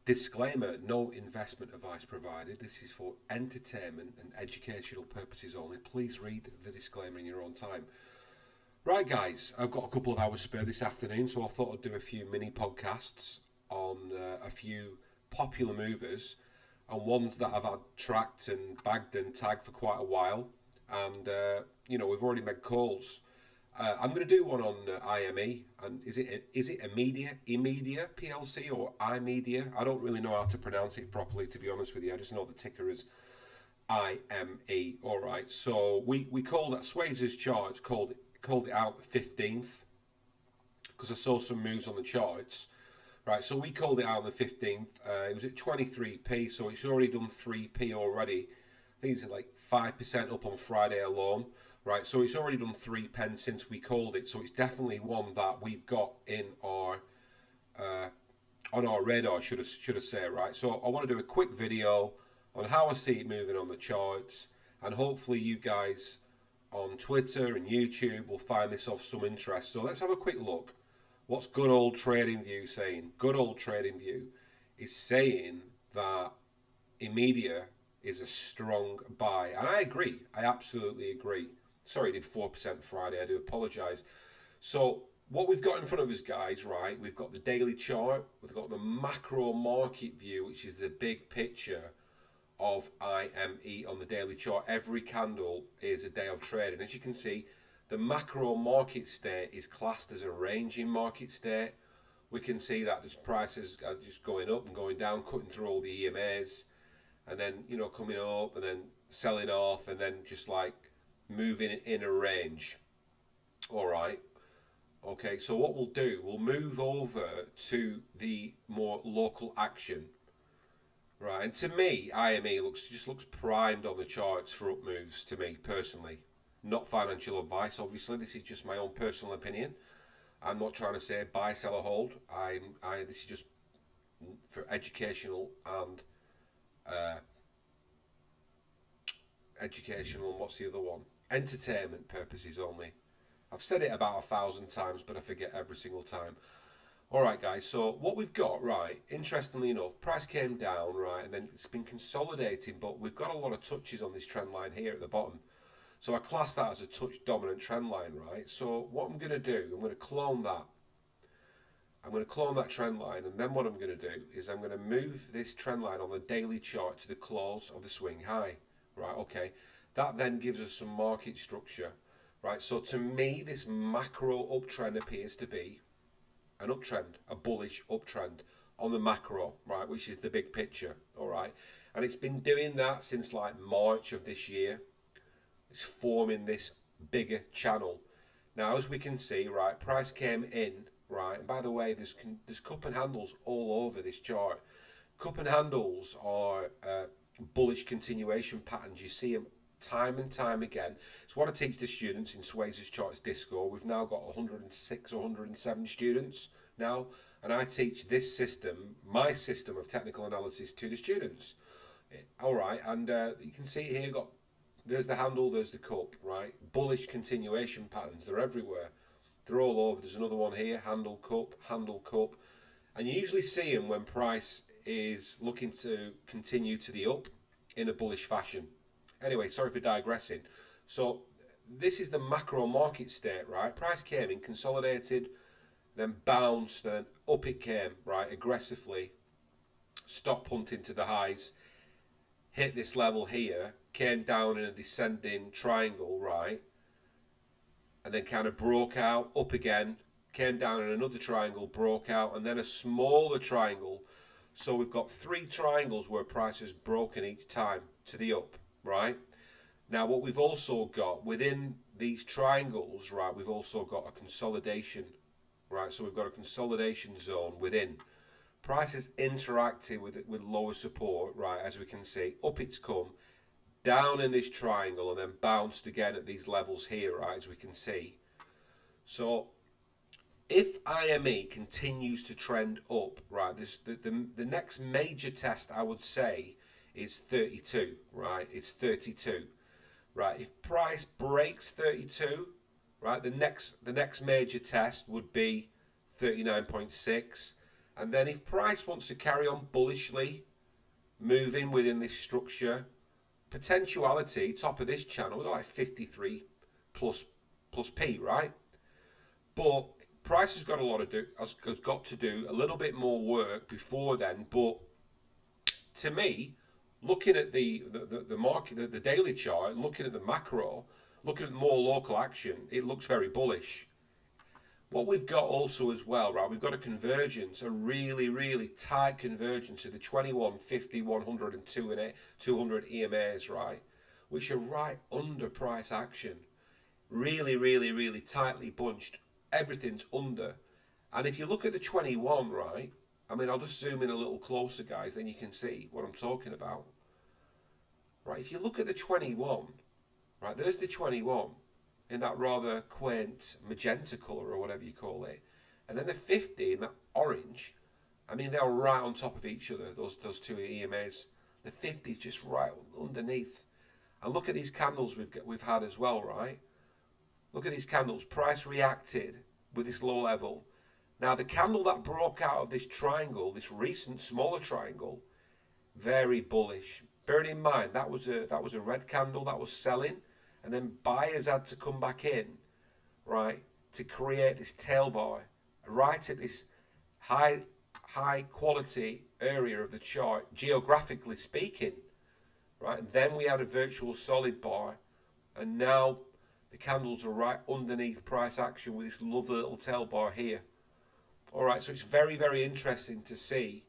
Disclaimer, no investment advice provided. This is for entertainment and educational purposes only. Please read the disclaimer in your own time. Right, guys, I've got a couple of hours spare this afternoon, so I thought I'd do a few mini podcasts on a few popular movers and ones that I've had tracked and bagged and tagged for quite a while. And, we've already made calls. I'm going to do one on IME, and is it IMMEDIA PLC or IMMEDIA? I don't really know how to pronounce it properly, to be honest with you. I just know the ticker is IME. All right, so we called that Swayze's charts called it out the 15th because I saw some moves on the charts. Right, so we called it out on the 15th. It was at 23p, so it's already done 3p already. I think it's like 5% up on Friday alone. Right, so it's already done 3 pence since we called it, so it's definitely one that we've got in our on our radar, should I say, right? So I want to do a quick video on how I see it moving on the charts, and hopefully you guys on Twitter and YouTube will find this of some interest. So let's have a quick look. What's good old TradingView saying? Good old TradingView is saying that IMMEDIA is a strong buy, and I agree. I absolutely agree. Sorry, it did 4% Friday. I do apologise. So what we've got in front of us, guys, right? We've got the daily chart. We've got the macro market view, which is the big picture of IME on the daily chart. Every candle is a day of trade, and as you can see, the macro market state is classed as a ranging market state. We can see that there's prices are just going up and going down, cutting through all the EMAs, and then coming up and then selling off, and then just like moving in a range. All right. Okay, so what we'll do, we'll move over to the more local action. Right, and to me, IME looks primed on the charts for up moves. To me personally, not financial advice. Obviously, this is just my own personal opinion. I'm not trying to say buy, sell, or hold. This is just for educational and what's the other one? Entertainment purposes only. I've said it about 1,000 times, but I forget every single time. Alright guys, so what we've got, right, interestingly enough, price came down, right, and then it's been consolidating, but we've got a lot of touches on this trend line here at the bottom. So I class that as a touch dominant trend line, right? So what I'm going to do, I'm going to clone that. I'm going to clone that trend line, and then what I'm going to do is I'm going to move this trend line on the daily chart to the close of the swing high, right? Okay, that then gives us some market structure, right? So to me, this macro uptrend appears to be an uptrend, a bullish uptrend on the macro, right, which is the big picture, all right? And it's been doing that since like March of this year. It's forming this bigger channel. Now, as we can see, right, price came in, right, and by the way, there's cup and handles all over this chart. Cup and handles are bullish continuation patterns. You see them time and time again. It's what I teach the students in Swayze's Charts Disco. We've now got 106 or 107 students now, and I teach this system, my system of technical analysis, to the students. All right, and you can see here, there's the handle, there's the cup, right? Bullish continuation patterns, they're everywhere. They're all over. There's another one here, handle, cup, and you usually see them when price is looking to continue to the up in a bullish fashion. Anyway, sorry for digressing. So this is the macro market state, right? Price came in, consolidated, then bounced, then up it came, right, aggressively. Stop punting to the highs, hit this level here, came down in a descending triangle, right, and then kind of broke out, up again, came down in another triangle, broke out, and then a smaller triangle. So we've got 3 triangles where price has broken each time to the up, right? Now what we've also got within these triangles, right, we've also got a consolidation, right? So we've got a consolidation zone within. Price has interacted with lower support, right, as we can see. Up it's come, down in this triangle, and then bounced again at these levels here, right, as we can see. So if IME continues to trend up, right, the next major test I would say is 32, right? It's 32, right? If price breaks 32, right, the next major test would be 39.6, And then if price wants to carry on bullishly moving within this structure, potentiality, top of this channel, we're like 53 plus P, right? But price has got has got to do a little bit more work before then. But to me, looking at the market, the daily chart, and looking at the macro, looking at more local action, it looks very bullish. What we've got also as well, right, we've got a convergence, a really, really tight convergence of the 21, 50, 100 and 200 EMAs, right, which are right under price action. Really, really, really tightly bunched. Everything's under. And if you look at the 21, right, I mean, I'll just zoom in a little closer, guys, then you can see what I'm talking about. Right, if you look at the 21, right, there's the 21. In that rather quaint magenta colour or whatever you call it. And then the 50 in that orange, I mean, they're right on top of each other, those two EMAs. The 50 is just right underneath. And look at these candles we've had as well, right? Look at these candles. Price reacted with this low level. Now, the candle that broke out of this triangle, this recent smaller triangle, very bullish. Bearing in mind, that was a red candle that was selling. And then buyers had to come back in, right, to create this tail bar right at this high quality area of the chart, geographically speaking, right? And then we had a virtual solid bar, and now the candles are right underneath price action with this lovely little tail bar here. All right, so it's very, very interesting to see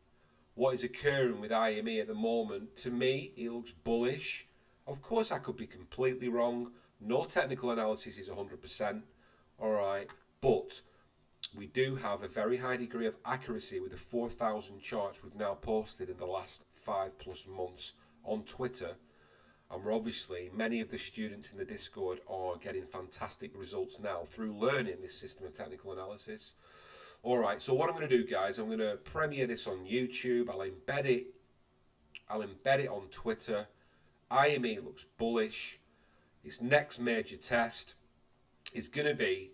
what is occurring with IME at the moment. To me, it looks bullish. Of course, I could be completely wrong. No technical analysis is 100%. All right. But we do have a very high degree of accuracy with the 4,000 charts we've now posted in the last 5+ months on Twitter. And we're obviously, many of the students in the Discord are getting fantastic results now through learning this system of technical analysis. All right. So what I'm going to do, guys, I'm going to premiere this on YouTube. I'll embed it on Twitter. IME looks bullish. Its next major test is going to be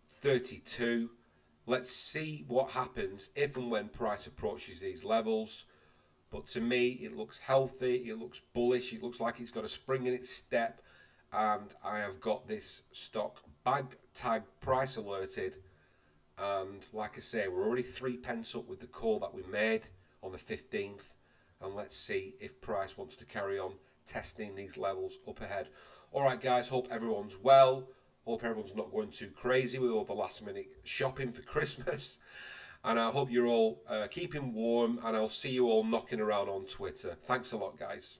32. Let's see what happens if and when price approaches these levels. But to me, it looks healthy. It looks bullish. It looks like it's got a spring in its step. And I have got this stock bag tag price alerted. And like I say, we're already 3p up with the call that we made on the 15th. And let's see if price wants to carry on testing these levels up ahead. All right, guys, hope everyone's well. Hope everyone's not going too crazy with all the last minute shopping for Christmas. And I hope you're all keeping warm, and I'll see you all knocking around on Twitter. Thanks a lot, guys.